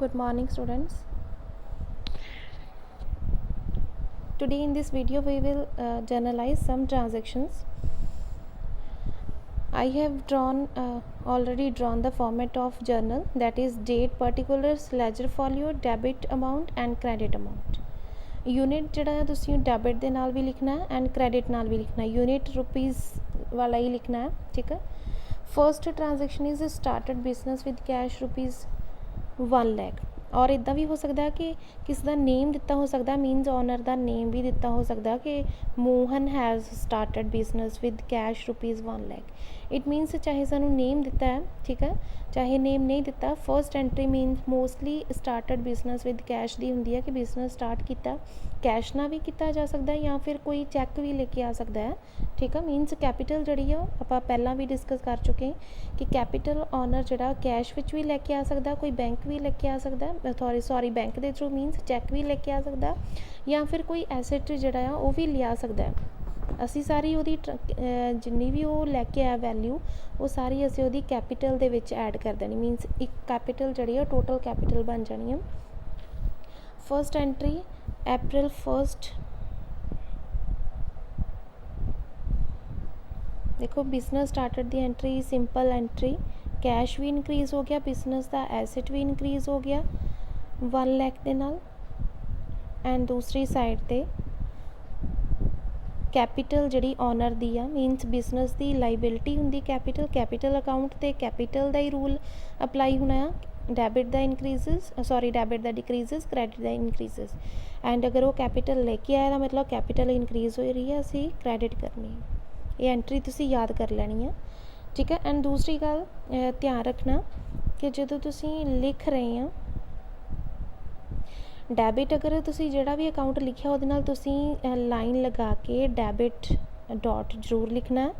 Good morning, students. Today in this video we will journalize some transactions. I have already drawn the format of journal, that is date, particulars, ledger folio, debit amount and credit amount. Unit जोड़ा तुसी debit दे नाल भी लिखना है and credit नाल भी लिखना है. यूनिट रुपीज़ वाला ही लिखना है. ठीक है. First transaction is started business with cash rupees 1 lakh. और इदा भी हो सकता है कि किसी का नेम दिता हो सकता है, मीनस ओनर का नेम भी दिता हो सकता है कि Mohan has started business with cash rupees 1 lakh. It मीनस चाहे सानू नेम दिता है, ठीक है, चाहे नेम नहीं दिता, first entry means mostly started business with cash दी होंदी है कि बिजनेस स्टार्ट किया कैश ना भी किया जा सकता है या फिर कोई चैक भी लेके आ सकता है. ठीक है. मीनस कैपिटल जी आप पहला भी डिस्कस कर चुके हैं कि कैपिटल ओनर जोड़ा कैश विच भी लैके आ सकता, कोई बैंक भी लैके आ सकता, सॉरी बैंक के थ्रू मीनस चैक भी लैके आ सकता या फिर कोई एसेट जोड़ा वो भी लिया सकता है. असी सारी वो जिन्नी भी वो लैके आया वैल्यू वो सारी असी वो कैपिटल दे विच ऐड कर देनी. मीनस एक कैपिटल जी टोटल कैपिटल बन जानी है. फर्स्ट एंट्री अप्रैल 1 देखो business started the entry simple entry, cash भी इनक्रीज़ हो गया, बिजनेस का एसेट भी इनक्रीज़ हो गया 1 ਲੱਖ के नाल. एंड दूसरी साइड ते कैपिटल जी ओनर दी आ, मीनस बिजनेस की लाइबिलिटी होंगी कैपिटल अकाउंट ते कैपिटल का ही रूल अपलाई होना है. डेबिट का इनक्रीजेस, सॉरी डेबिट का डिक्रीजेस, क्रेडिट का इनक्रीजेस. एंड अगर वो कैपिटल लेके आया तो मतलब कैपिटल इनक्रीज़ हो रही है, असी क्रेडिट करनी है. ये एंट्री तुसी याद कर लेनी है. ठीक है. एंड दूसरी गल ध्यान रखना कि जो तुसी लिख रहे हैं डेबिट, अगर तुसी जिहड़ा भी अकाउंट लिखिया उहदे नाल तुसी लाइन लगा के डेबिट डॉट जरूर लिखना है.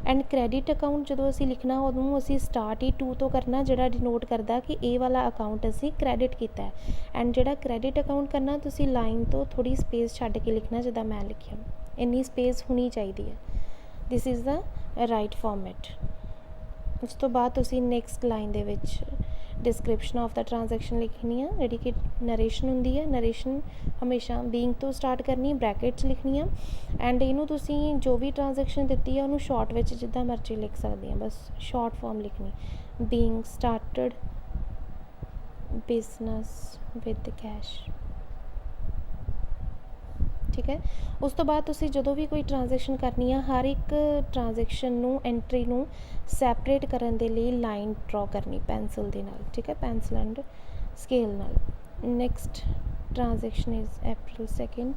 एंड क्रेडिट अकाउंट जो असी लिखना उदों असी स्टार्ट ही 2 तो करना, जिहड़ा डिनोट करता कि ये वाला अकाउंट असी क्रेडिट किया है. एंड जिहड़ा क्रेडिट अकाउंट करना तुसी लाइन तो थोड़ी स्पेस छड्ड के लिखना, जिद्दां मैं लिखिया इन्नी स्पेस होनी चाहिए है. This is the right format. उस तो बाद तुसी next line they which description of the transaction लिखनी है, जी कि नरेशन होंगी है. नरेशन हमेशा बीइंग तो स्टार्ट करनी, ब्रैकेट्स लिखनी है. एंड इनू तुसी जो भी ट्रांजैक्शन दी है उन्होंने शॉर्ट विच जिद्दां मर्जी लिख सकते हैं, बस शॉर्ट फॉर्म लिखनी. Being started business with cash. ठीक है. उस तो बाद तुसी जो भी कोई ट्रांजैक्शन करनी है हर एक ट्रांजैक्शन नू एंट्री नू सैपरेट करने के लिए लाइन ड्रॉ करनी पेंसिल दे नाल. ठीक है. पेंसिल एंड स्केल नाल. Next transaction is April 2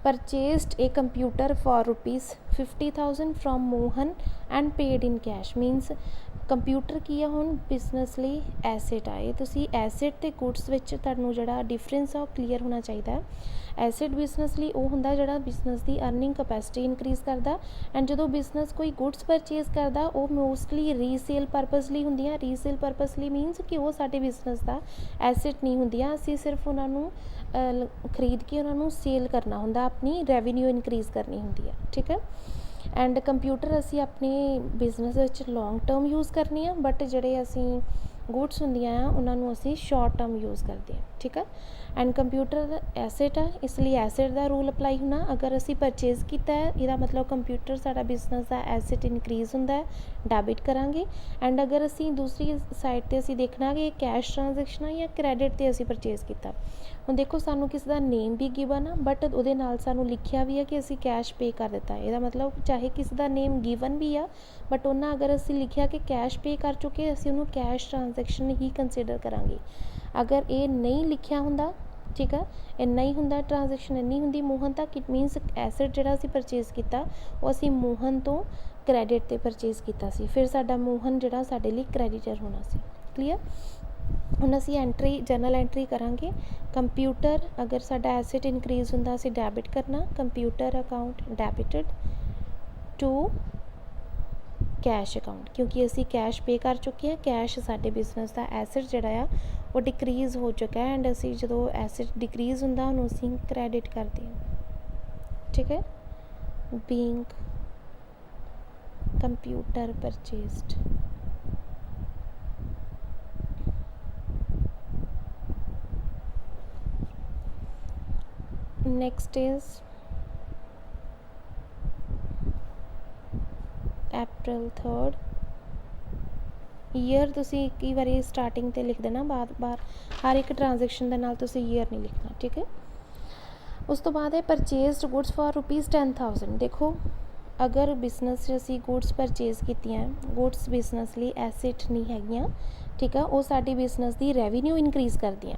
purchased a computer for rupees 50,000 from Mohan and paid in cash. मीनस computer की है हुण बिजनेस लिए एसेट आए. तुसी एसेट ते गुड्स विच तुहानूं जिहड़ा डिफरेंस आ क्लीयर होना चाहिए. एसेट बिजनेस लिए वो हुंदा जिहड़ा बिजनेस की अर्निंग कैपेसिटी इनक्रीज़ करता. एंड जो बिजनेस कोई गुड्स परचेज करता वो मोस्टली रीसेल परपज़ लिए होंदियां. रीसेल परपज़ लिए मीनस कि वो साडे बिजनेस का एसेट नहीं होंदियां, असीं सिर्फ उन्होंने खरीद के उन्होंने सेल करना होंदा, अपनी रेवन्यू इनक्रीज़ करनी होंदी है. ठीक है. एंड कंप्यूटर असी अपने बिजनेस लॉन्ग टर्म यूज़ करनी है, बट जोड़े असी गुड्स होंदियां उन्होंने असी शॉर्ट टर्म यूज़ करते हैं. ठीक है. एंड कंप्यूटर एसेट है, इसलिए एसेट का रूल अपलाई होना. अगर असी परचेज किया है यदा मतलब कंप्यूटर साडा बिजनेस का एसेट इनक्रीज़ होंदा है, डेबिट करांगे. एंड अगर असी दूसरी साइड पर असी देखना कि कैश ट्रांजैक्शन है या क्रेडिट से असी परचेज किया. हुण देखो सानू किसी का नेम भी गिवन आ, बट उहदे नाल सानू लिखिया भी है कि असी कैश पे कर दिता है. इसदा मतलब चाहे किसी का नेम गिवन भी आ, बट उन्हें अगर असी लिखिया कि कैश पे कर चुके, असी उन्होंने कैश ट्रांजैक्शन ही कंसीडर करांगे. अगर ये नहीं लिखिया हुंदा, ठीक है, इन्ना ही हुंदा ट्रांजैक्शन इन्नी हुंदी मोहन तक, इट मीनस एसेट जिहड़ा असी परचेज किया वो असी मोहन तो क्रेडिट ते परचेज किया सी, फिर साडा मोहन जिहड़ा साडे लई क्रेडिटर होना सी. क्लीयर. हुण असी एंट्री जर्नल एंट्री करांगे. कंप्यूटर अगर साडा एसेट इनक्रीज़ हुंदा असी डेबिट करना, computer account debited to cash account, क्योंकि असी कैश पे कर चुके हैं. कैश साडे बिजनेस का एसेट जिहड़ा आ वो डिक्रीज़ हो चुका है. एंड असी जो एसेट डिक्रीज़ हुंदा उहनूं असी क्रेडिट करते हैं. ठीक है. Being computer purchased. Next is April 3rd year ਤੁਸੀਂ ਕਈ ਵਾਰੀ ਸਟਾਰਟਿੰਗ 'ਤੇ ਲਿਖ ਦੇਣਾ, ਬਾਰ ਹਰ ਇੱਕ ਟ੍ਰਾਂਜੈਕਸ਼ਨ ਦੇ ਨਾਲ ਤੁਸੀਂ ਈਅਰ ਨਹੀਂ ਲਿਖਣਾ, ਠੀਕ ਹੈ। ਉਸ ਤੋਂ ਬਾਅਦ ਹੈ ਪਰਚੇਜ਼ਡ ਗੁਡਸ ਫॉर ₹10,000। ਦੇਖੋ ਅਗਰ ਬਿਜ਼ਨਸ 'ਚ ਅਸੀਂ ਗੁਡਸ ਪਰਚੇਜ਼ ਕੀਤੀਆਂ, ਗੁਡਸ ਬਿਜ਼ਨਸ ਲਈ ਐਸੈਟ ਨਹੀਂ ਹੈਗੀਆਂ, ਠੀਕ ਆ, ਉਹ ਸਾਡੀ ਬਿਜ਼ਨਸ ਦੀ ਰੈਵਨਿਊ ਇਨਕਰੀਜ਼ ਕਰਦੀਆਂ।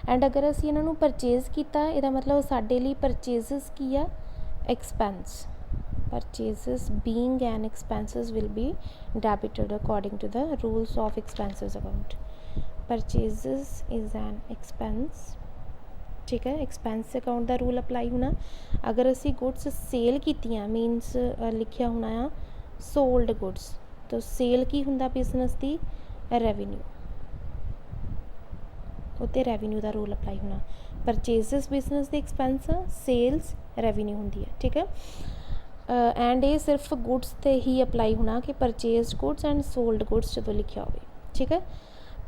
ਐਂਡ ਅਗਰ ਅਸੀਂ ਇਹਨਾਂ ਨੂੰ ਪਰਚੇਜ਼ ਕੀਤਾ, ਇਹਦਾ ਮਤਲਬ ਸਾਡੇ ਲਈ ਪਰਚੇਜ਼ਸ ਕੀ ਆ, expense. Purchases being an expenses will be debited according to the rules of expenses account. Purchases is an expense, ठीक है। एक्सपेंस अकाउंट का रूल अप्लाई होना। अगर असी गुड्स सेल कीतियां मीनस लिखिया होना आ सोल्ड गुड्स, तो सेल की हुंदा बिजनेस की रेवन्यू, उत्ते रेवन्यू का रूल अप्लाई होना। परचेजिज बिजनेस की एक्सपेंस, सेल्स रेवन्यू होंदी है, ठीक है। एंड ये सिर्फ गुड्स ते ही अप्लाई होना कि purchase goods and sold goods जो लिखा हो, ठीक है।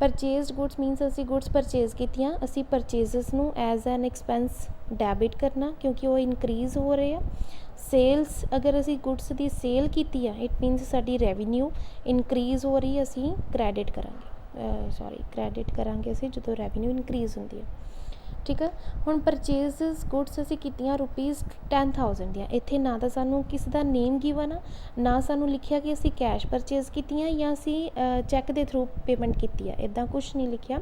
परचेज गुड्स मीनस असी गुड्स परचेज कीतियां, असी परचेजिज नू एज एन एक्सपेंस डैबिट करना क्योंकि वो इनक्रीज़ हो रहे हैं। सेल्स अगर असी गुड्स की सेल की इट मीनस साडी रेवन्यू इनक्रीज़ हो रही है, असी क्रैडिट करांगे, क्रैडिट करांगे असी जो रेवन्यू इनक्रीज़ होंदी है, ठीक है। हुण परचेजिज गुड्स असी कीतियां ₹10,000 दियां, इत्थे ना तो सानू किसी का नेम गिवन आ, ना सानू लिखिया कि असी कैश परचेज कीतियां या असी चैक के थ्रू पेमेंट की है, इदां कुछ नहीं लिखिया।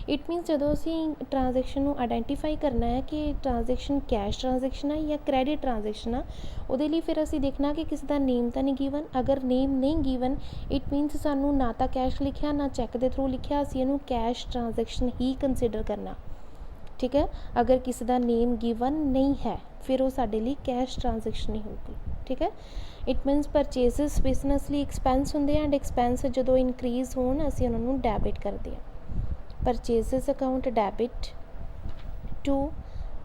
इट मीनस जदों असी ट्रांजैक्शन नू आइडेंटिफाई करना है कि ट्रांजैक्शन कैश ट्रांजैक्शन है या क्रैडिट ट्रांजैक्शन आ, उहदे लई फिर असी देखना कि किसी का नेम तो नहीं गिवन। अगर नेम नहीं गिवन इट मीनस सानू ना तो कैश लिखिया ना चैक के थ्रू लिखिया, असी इहनूं कैश ट्रांजैक्शन ही कंसीडर करना, ठीक है। अगर किसी का नेम गिवन नहीं है फिर वो साडे लिए कैश ट्रांजैक्शन नहीं होगी, ठीक है। इट मीनस परचेजिज बिजनेस लिए एक्सपेंस होंदे एंड एक्सपेंस जो इनक्रीज़ होण असीं उन्हां नूं डैबिट करते हैं। परचेजिज अकाउंट डैबिट टू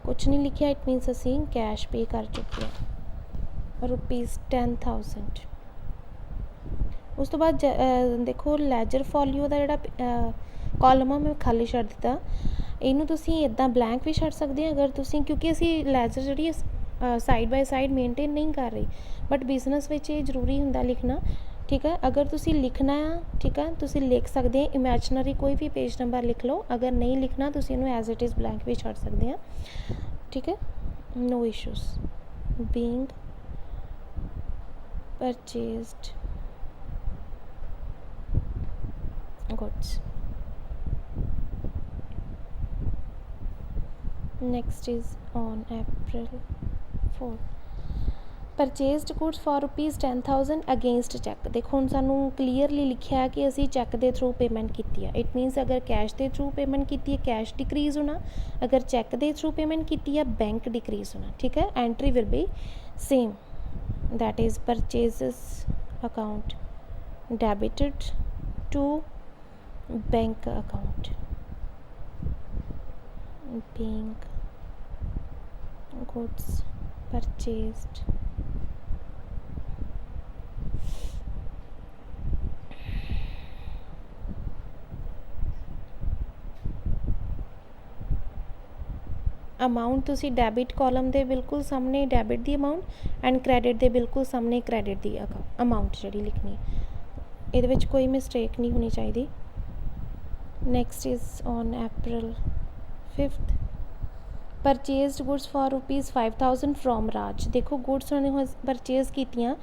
कुछ नहीं लिखिया, इट मीनस असीं कैश पे कर चुके हैं ₹10,000। उस तो बाद देखो लैजर फॉलियो का जिहड़ा कॉलम आ मैं खाली छड्ड दित्ता, इनू तुसीं इदां ब्लैंक भी छड्ड सकदे अगर तुसीं, क्योंकि असीं लैजर जिहड़ी साइड बाय साइड मेनटेन नहीं कर रही, बट बिजनेस विच ये जरूरी हुंदा लिखना, ठीक है। अगर तुसीं लिखना है, ठीक है, तुसीं लिख सकते हैं इमेजनरी कोई भी पेज नंबर लिख लो, अगर नहीं लिखना तुसीं इनू एज इट इज़ ब्लैंक भी छड्ड सकते हैं, ठीक है, no issues. Being purchased goods. Next is on April 4 purchased goods for ₹10,000 against cheque. देखो हुण सानू क्लीयरली लिखिया है कि असी चैक के थ्रू पेमेंट की है। इट मीनस अगर कैश के थ्रू पेमेंट की है कैश डिक्रीज़ होना, अगर चैक के थ्रू पेमेंट की है बैंक डिक्रीज़ होना, ठीक है। Entry will be same, that is purchases account debited to bank account being goods purchased amount तुसी डैबिट कॉलम दे बिल्कुल सामने डैबिट दी अमाउंट एंड क्रैडिट दे बिल्कुल सामने क्रैडिट दी अमाउंट जिहड़ी लिखनी, इहदे विच कोई मिस्टेक नहीं होनी चाहिए। Next is on April 5th purchased goods for ₹5,000 from Raj. देखो गुड्स उन्होंने परचेज कीतियां,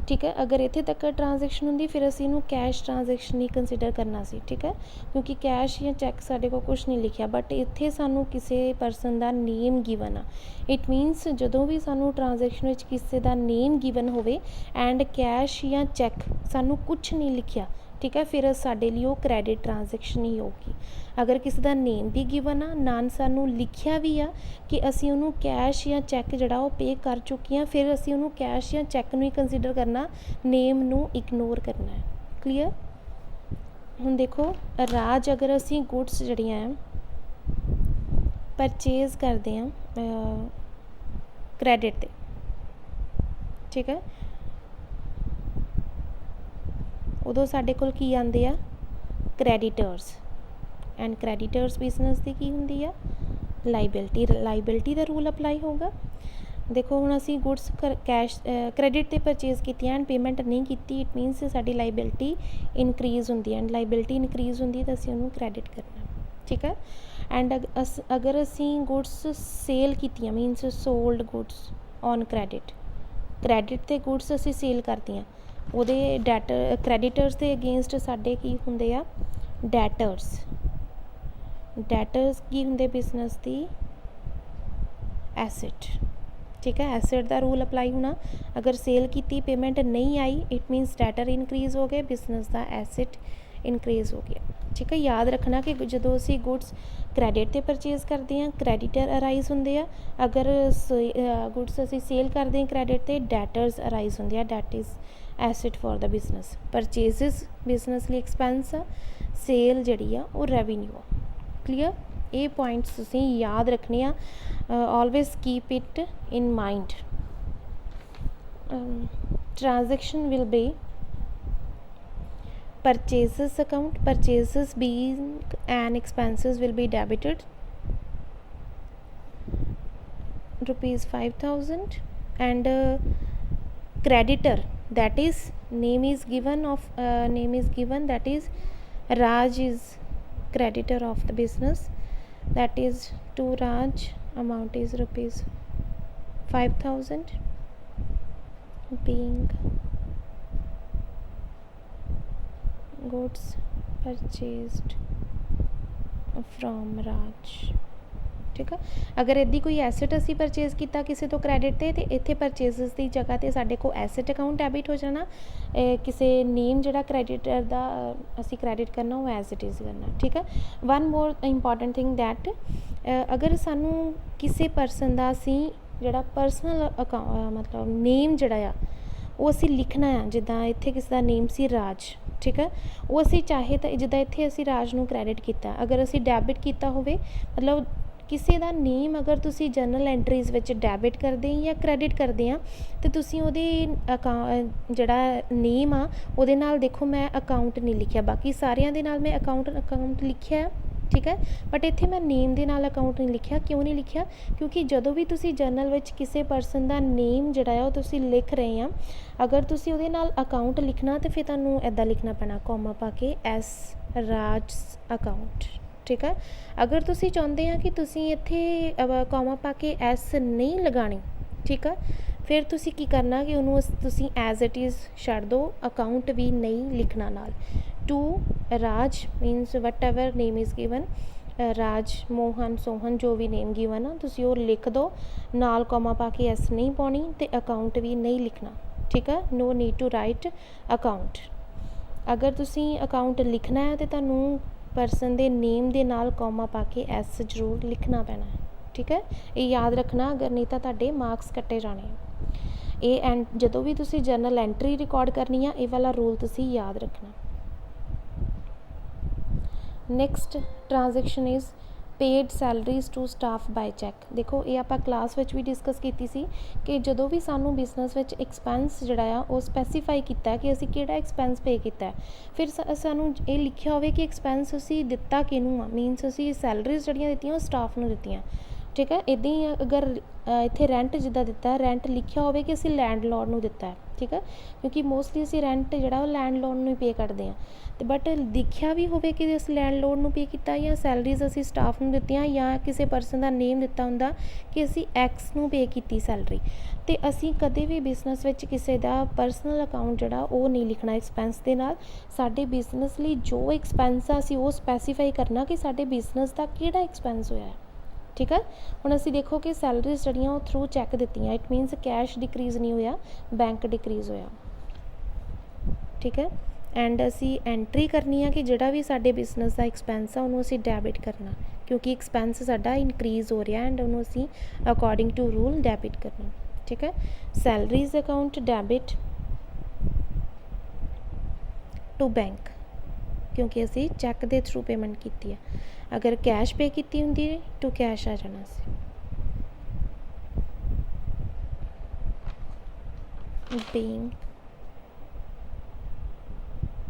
ठीक है। अगर इत्थे तक ट्रांजैक्शन होंदी फिर असीं इहनूं कैश ट्रांजैक्शन ही कंसीडर करना सी, ठीक है, क्योंकि कैश या चैक साडे कोल कुछ नहीं लिखिया, बट इत्थे सानू किसी परसन का नेम गिवन आ। इट मीनस जदों भी सानू ट्रांजैक्शन विच किसी का नेम गिवन होवे एंड कैश या चैक सानू कुछ नहीं लिखिया, ठीक है, फिर साडे लिए वो क्रैडिट ट्रांजैक्शन ही होगी। अगर किसी का नेम भी गिवन आ ना सानू लिखिया भी आ कि असी उन्होंने कैश या चैक जड़ा वो पे कर चुकी हैं, फिर असी उन्होंने कैश या चैक नूं ही कंसीडर करना, नेम नूं इग्नोर करना है। क्लीयर। हुण देखो राज अगर असी गुड्स जड़ियां हैं परचेज करते हैं क्रैडिट ते, ठीक है, उदों साडे कोल की आंदे आ क्रैडिटर्स एंड क्रैडिटर्स बिजनेस की हुंदी आ ਲਾਇਬਿਲਟੀ ਦਾ ਰੂਲ ਅਪਲਾਈ ਹੋਊਗਾ। देखो हुण असी गुड्स कैश क्रेडिट ते परचेज कीतियां एंड पेमेंट नहीं कीती, इट मीनस साडी लाइबिलिटी इनक्रीज़ हुंदी है एंड लाइबिलिटी इनक्रीज़ हुंदी तो असी उहनूं क्रेडिट करना, ठीक है। एंड अगर असी गुड्स सेल कीतियां मीनस सोल्ड गुड्स ऑन क्रेडिट ते गुड्स असी सेल करदियां उहदे डैटर क्रेडिटर्स दे अगेंस्ट साडे की हुंदे आ डैटर्स की हुंदे बिजनेस दी एसेट, ठीक है। एसेट का रूल अप्लाई होना, अगर सेल की पेमेंट नहीं आई इट मीनस डैटर इनक्रीज़ हो गए, बिजनेस का एसेट इनक्रीज़ हो गया, ठीक है। याद रखना कि जो असी गुड्स क्रेडिट ते परचेज करते हैं क्रेडिटर अराइज होंगे, अगर गुड्स असी सेल करते हैं क्रेडिट ते डैटर्स अराइज होंगे, that is asset for the business. Purchases business लिए एक्सपेंस आ, सेल जी आ वो रेवन्यू आ। क्लीयर, ये पॉइंट्स तुसीं याद रखने आ, always keep it in mind. Transaction will be purchases account, purchases being and expenses will be debited rupees 5,000 and creditor, that is name is given that is Raj is creditor of the business, that is to Raj, amount is rupees 5,000 being goods purchased from Raj, ठीक है। अगर इदी कोई asset असी purchase किया किसी तो credit ते इत्थे परचेजिज की जगह ते साडे को एसेट अकाउंट डेबिट हो जाना, किसी नेम जिहड़ा क्रेडिटर दा असी क्रेडिट करना वो एज इट इज़ करना, ठीक है। One more important thing that अगर सानू किसी परसन दा असी जिहड़ा परसनल अकाउंट मतलब नेम जिहड़ा आ वो असी लिखना है, जिद्दां इत्थे किसी दा नेम सी राज, ठीक है। वो असी चाहे तो जिद्दां इत्थे असी राज नूं क्रेडिट किया, अगर असी डैबिट किया होवे मतलब किसी का नेम अगर तुसी जर्नल एंट्रीज़ विच डैबिट करदे या क्रेडिट करदे आ तो तुसी उहदे जिहड़ा नेम आ उहदे नाल देखो मैं अकाउंट नहीं लिखिया, बाकी सारियां दे नाल मैं अकाउंट लिखिया, ठीक है। बट इत्थे मैं नेम दे नाल अकाउंट नहीं लिखिया, क्यों नहीं लिखिया? क्योंकि जदों भी तुसी जर्नल विच किसी परसन दा नेम जिहड़ा आ तुसी लिख रहे आ, अगर तुसी उहदे नाल अकाउंट लिखना तो फिर तुहानूं इदां लिखना पैना कॉमा पा के एस राज अकाउंट, ठीक है। अगर तुसी चाहुंदे आ कि तुसी इत्थे कॉमा पा के एस नहीं लगानी, ठीक है, फिर तुसी की करना कि उन्होंने तुसी एज इट इज़ छड्ड दो, अकाउंट भी नहीं लिखना नाल। To Raj means whatever name is given, Raj Mohan Sohan जो भी नेम गिवन आ तुसी वो लिख दो, नाल कॉमा पा के एस नहीं पाउणी ते अकाउंट भी नहीं लिखना, ठीक है। No need to write account. अगर तुसी अकाउंट लिखना है तो तुहानूं परसन दे नेम दे नाल कॉमा पा के एस जरूर लिखना पैना है, ठीक है। ये याद रखना, अगर नहीं तो तुहाडे मार्क्स कट्टे जाने। ये एंड जदों भी तुसी जर्नल एंट्री रिकॉर्ड करनी है ये वाला रूल तुसी याद रखना। Next transaction is paid salaries to staff by cheque. देखो ये आप क्लास विच भी डिस्कस की सी कि जदों भी सानू बिजनेस विच एक्सपेंस जिहड़ा आ वो स्पैसीफाई किया कि असी किहड़ा एक्सपेंस पे किया, फिर सानू ये लिखिया होवे कि एक्सपेंस असी दिता किनूं आ, मीनस असी सैलरीज जिहड़ियां दित्तियां स्टाफ नूं दित्तियां, ठीक है। इदां ही अगर इत्थे रेंट जिद्दां दिता है, रेंट लिखिया होवे कि असी लैंडलॉर्ड नूं दिता है, ठीक है, क्योंकि मोस्टली असी रेंट जिहड़ा वो लैंडलॉर्ड नूं ही पे करते हैं। तो बट लिखिया भी होवे कि अस लैंडलॉर्ड नूं पे किया या सैलरीज असी स्टाफ नूं दित्तियां या किसी परसन का नेम दिता हुंदा कि असी एक्स नूं पे कीती सैलरी, तो असी कदे भी बिजनेस विच किसी का परसनल अकाउंट जिहड़ा वो नहीं लिखना एक्सपेंस दे नाल। साडे बिजनेस लई जो एक्सपेंस आ असी वो स्पैसीफाई करना कि साडे बिजनेस का किहड़ा एक्सपेंस होया है, ठीक है। हुण असी देखो कि सैलरीज जिहड़ियां वो थ्रू चैक दित्तियां, इट मीनस कैश डिक्रीज़ नहीं होया, बैंक डिक्रीज़ होया, ठीक है। एंड असी एंट्री करनी है कि जिहड़ा भी साडे बिजनेस का एक्सपेंस आ उन्होंने असी डैबिट करना, क्योंकि एक्सपेंस साडा इनक्रीज़ हो रहा एंड उन्होंने असी अकॉर्डिंग टू रूल डैबिट करना, ठीक है। Salaries account debit to bank, क्योंकि असी चैक के थ्रू पेमेंट की है। अगर कैश पे की होंदी टू कैश आ जाना सी। being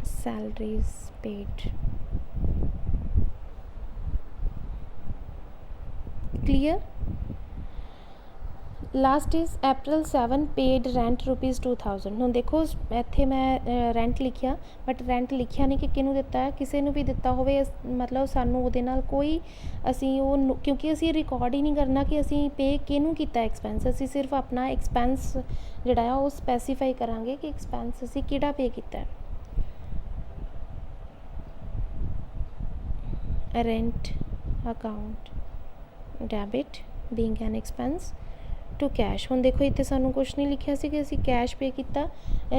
salaries paid clear. Last is April 7 paid rent ₹2000। ਹੁਣ ਦੇਖੋ ਇੱਥੇ ਮੈਂ ਰੈਂਟ ਲਿਖਿਆ ਬਟ ਰੈਂਟ ਲਿਖਿਆ ਨਹੀਂ ਕਿ ਕਿਹਨੂੰ ਦਿੱਤਾ ਹੈ, ਕਿਸੇ ਨੂੰ ਵੀ ਦਿੱਤਾ ਹੋਵੇ ਮਤਲਬ ਸਾਨੂੰ ਉਹਦੇ ਨਾਲ ਕੋਈ ਅਸੀਂ ਉਹ ਕਿਉਂਕਿ ਅਸੀਂ ਰਿਕਾਰਡ ਹੀ ਨਹੀਂ ਕਰਨਾ ਕਿ ਅਸੀਂ ਪੇ ਕਿਹਨੂੰ ਕੀਤਾ ਐਕਸਪੈਂਸ, ਅਸੀਂ ਸਿਰਫ ਆਪਣਾ ਐਕਸਪੈਂਸ ਜਿਹੜਾ ਆ ਉਹ ਸਪੈਸੀਫਾਈ ਕਰਾਂਗੇ ਕਿ ਐਕਸਪੈਂਸ ਅਸੀਂ ਕਿਹੜਾ ਪੇ ਕੀਤਾ ਹੈ। Rent account debit being an expense to cash. ਹੁਣ ਦੇਖੋ ਇੱਥੇ ਸਾਨੂੰ ਕੁਛ ਨਹੀਂ ਲਿਖਿਆ ਸੀ ਕਿ ਅਸੀਂ ਕੈਸ਼ ਪੇ ਕੀਤਾ,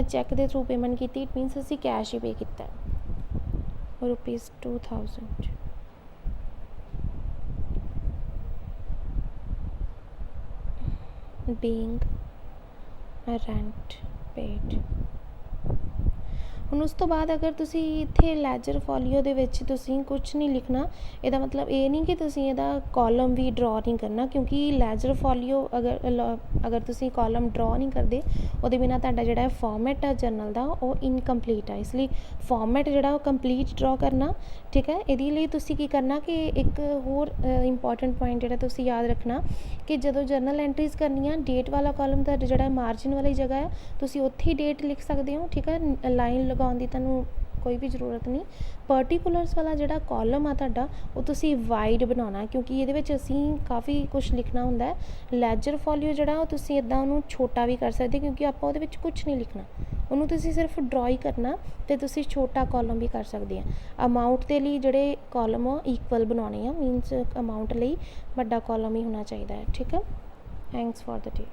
ਚੈੱਕ ਦੇ ਥਰੂ ਪੇਮੈਂਟ ਕੀਤੀ, ਇਟ ਮੀਨਸ ਅਸੀਂ ਕੈਸ਼ ਹੀ ਪੇ ਕੀਤਾ ₹2000 being a rent paid। ਹੁਣ ਉਸ ਤੋਂ ਬਾਅਦ ਅਗਰ ਤੁਸੀਂ ਇੱਥੇ ਲੈਜਰ ਫੋਲੀਓ ਦੇ ਵਿੱਚ ਤੁਸੀਂ ਕੁਛ ਨਹੀਂ ਲਿਖਣਾ, ਇਹਦਾ ਮਤਲਬ ਇਹ ਨਹੀਂ ਕਿ ਤੁਸੀਂ ਇਹਦਾ ਕਾਲਮ ਵੀ ਡਰਾ ਨਹੀਂ ਕਰਨਾ, ਕਿਉਂਕਿ ਲੈਜਰ ਫੋਲੀਓ ਅਗਰ ਤੁਸੀਂ ਕਾਲਮ ਡਰਾ ਨਹੀਂ ਕਰਦੇ ਉਹਦੇ ਬਿਨਾਂ ਤੁਹਾਡਾ ਜਿਹੜਾ ਫਾਰਮੈਟ ਆ ਜਰਨਲ ਦਾ ਉਹ ਇਨਕੰਪਲੀਟ ਆ, ਇਸ ਲਈ ਫਾਰਮੈਟ ਜਿਹੜਾ ਉਹ ਕੰਪਲੀਟ ਡਰਾ ਕਰਨਾ। ਠੀਕ ਹੈ, ਇਹਦੇ ਲਈ ਤੁਸੀਂ ਕੀ ਕਰਨਾ ਕਿ ਇੱਕ ਹੋਰ ਇੰਪੋਰਟੈਂਟ ਪੁਆਇੰਟ ਜਿਹੜਾ ਤੁਸੀਂ ਯਾਦ ਰੱਖਣਾ ਕਿ ਜਦੋਂ ਜਰਨਲ ਐਂਟਰੀਜ਼ ਕਰਨੀਆਂ ਡੇਟ ਵਾਲਾ ਕਾਲਮ ਦਾ ਜਿਹੜਾ ਮਾਰਜਿਨ ਵਾਲੀ ਜਗ੍ਹਾ ਹੈ ਤੁਸੀਂ ਉੱਥੇ ਹੀ ਡੇਟ ਲਿਖ ਸਕਦੇ ਹੋ। ਠੀਕ ਹੈ, ਲਾਈਨ ਲਗਾਉਣ ਦੀ ਤੁਹਾਨੂੰ ਕੋਈ ਵੀ ਜ਼ਰੂਰਤ ਨਹੀਂ। ਪਰਟੀਕੂਲਰਸ ਵਾਲਾ ਜਿਹੜਾ ਕਾਲਮ ਆ ਤੁਹਾਡਾ ਉਹ ਤੁਸੀਂ ਵਾਈਡ ਬਣਾਉਣਾ, ਕਿਉਂਕਿ ਇਹਦੇ ਵਿੱਚ ਅਸੀਂ ਕਾਫੀ ਕੁਛ ਲਿਖਣਾ ਹੁੰਦਾ। ਲੈਜਰ ਫੋਲੀਓ ਜਿਹੜਾ ਉਹ ਤੁਸੀਂ ਇੱਦਾਂ ਉਹਨੂੰ ਛੋਟਾ ਵੀ ਕਰ ਸਕਦੇ ਕਿਉਂਕਿ ਆਪਾਂ ਉਹਦੇ ਵਿੱਚ ਕੁਛ ਨਹੀਂ ਲਿਖਣਾ, ਉਹਨੂੰ ਤੁਸੀਂ ਸਿਰਫ ਡਰਾ ਹੀ ਕਰਨਾ ਅਤੇ ਤੁਸੀਂ ਛੋਟਾ ਕਾਲਮ ਵੀ ਕਰ ਸਕਦੇ ਆ। ਅਮਾਊਂਟ ਦੇ ਲਈ ਜਿਹੜੇ ਕਾਲਮ ਆ ਇਕੁਅਲ ਬਣਾਉਣੇ ਆ, ਮੀਨਸ ਅਮਾਊਂਟ ਲਈ ਵੱਡਾ ਕਾਲਮ ਹੀ ਹੋਣਾ ਚਾਹੀਦਾ ਹੈ। ਠੀਕ ਹੈ, ਥੈਂਕਸ ਫॉर द डे।